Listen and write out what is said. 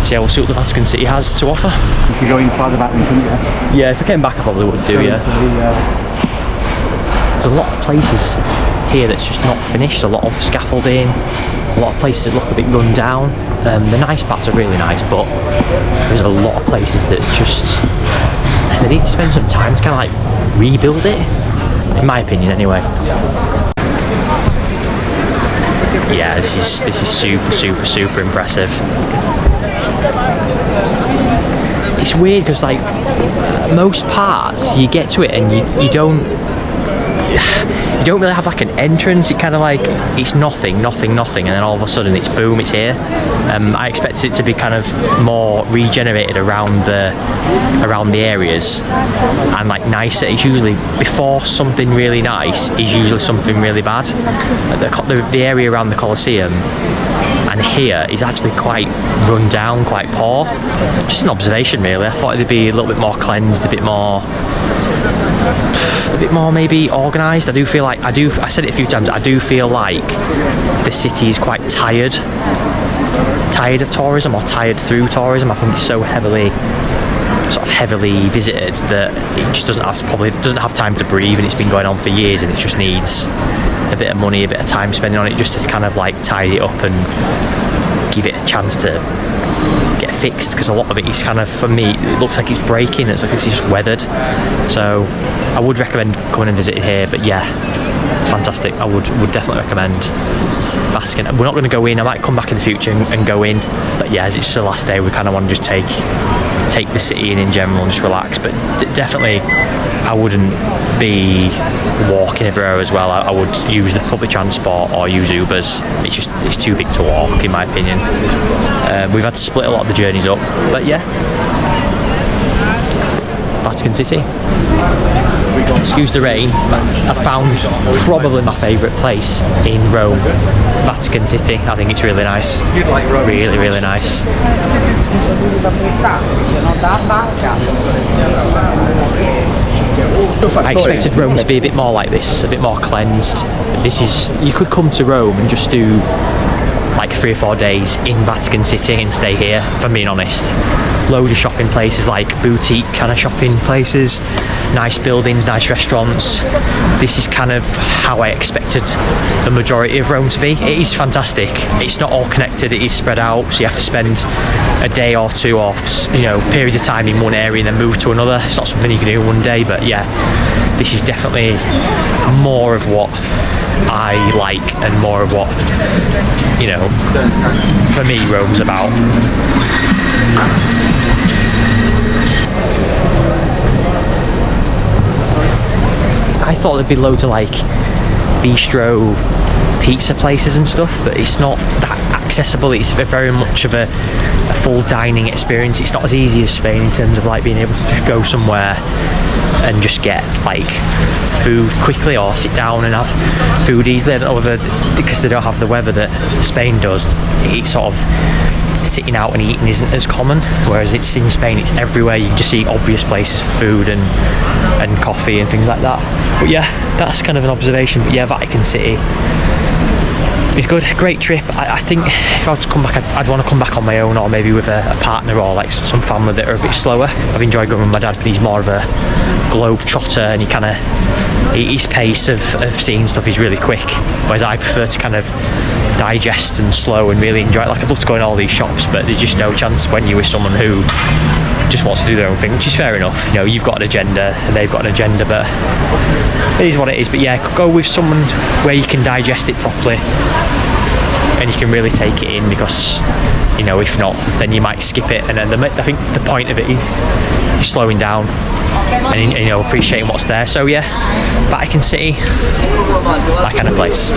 So yeah, we'll see what the Vatican City has to offer. You could go inside the Vatican, couldn't you? Yeah, if I came back I probably would do, yeah. There's a lot of places here that's just not finished, a lot of scaffolding, a lot of places that look a bit run down. The nice parts are really nice, but there's a lot of places that's just, they need to spend some time to kind of like rebuild it, in my opinion anyway. Yeah, this is super impressive. It's weird because like most parts you get to it and you don't really have like an entrance. It kind of like it's nothing, and then all of a sudden it's boom, it's here. I expected it to be kind of more regenerated around the areas and like nicer. It's usually before something really nice is usually something really bad. The area around the Colosseum and here is actually quite run down, quite poor. Just an observation really. I thought it'd be a little bit more cleansed, a bit more maybe organised. I do feel like, I said it a few times, I do feel like the city is quite tired of tourism, or tired through tourism. I think it's so heavily visited that it just doesn't have time to breathe, and it's been going on for years, and it just needs a bit of money, a bit of time spending on it just to kind of like tidy it up and give it a chance to get fixed, because a lot of it is kind of, for me, it looks like it's breaking, it's like it's just weathered. So I would recommend coming and visiting here, but yeah, fantastic. I would definitely recommend Vatican. We're not going to go in, I might come back in the future and go in, but yeah, as it's the last day, we kind of want to just take the city in general and just relax. But definitely I wouldn't be walking everywhere as well. I would use the public transport or use Ubers. It's too big to walk, in my opinion. We've had to split a lot of the journeys up, but yeah, Vatican City. Excuse the rain, but I found probably my favourite place in Rome, Vatican City. I think it's really nice. You'd like Rome? Really nice. I expected Rome to be a bit more like this, a bit more cleansed. You could come to Rome and just do like 3 or 4 days in Vatican City and stay here, if I'm being honest. Loads of shopping places, like boutique kind of shopping places, nice buildings, nice restaurants. This is kind of how I expected the majority of Rome to be. It is fantastic. It's not all connected, it is spread out, so you have to spend a day or two or periods of time in one area and then move to another. It's not something you can do in one day, but yeah, this is definitely more of what I like and more of what, for me, Rome's about. I thought there'd be loads of like bistro pizza places and stuff, but it's not that accessible. It's very much of a full dining experience. It's not as easy as Spain in terms of like being able to just go somewhere and just get like food quickly or sit down and have food easily. I don't know whether because they don't have the weather that Spain does, it's sort of sitting out and eating isn't as common, whereas it's in Spain, it's everywhere. You can just see obvious places for food and coffee and things like that. But yeah, that's kind of an observation. But yeah, Vatican City is good, great trip. I think if I was to come back, I'd want to come back on my own, or maybe with a partner or like some family that are a bit slower. I've enjoyed going with my dad, but he's more of a globe trotter, and his pace of seeing stuff is really quick, whereas I prefer to kind of digest and slow and really enjoy it. Like, I'd love to go in all these shops, but there's just no chance when you're with someone who just wants to do their own thing, which is fair enough. You've got an agenda and they've got an agenda, but it is what it is. But yeah, go with someone where you can digest it properly and you can really take it in, because if not, then you might skip it. And then I think the point of it is slowing down and appreciating what's there. So yeah, Vatican City, that kind of place.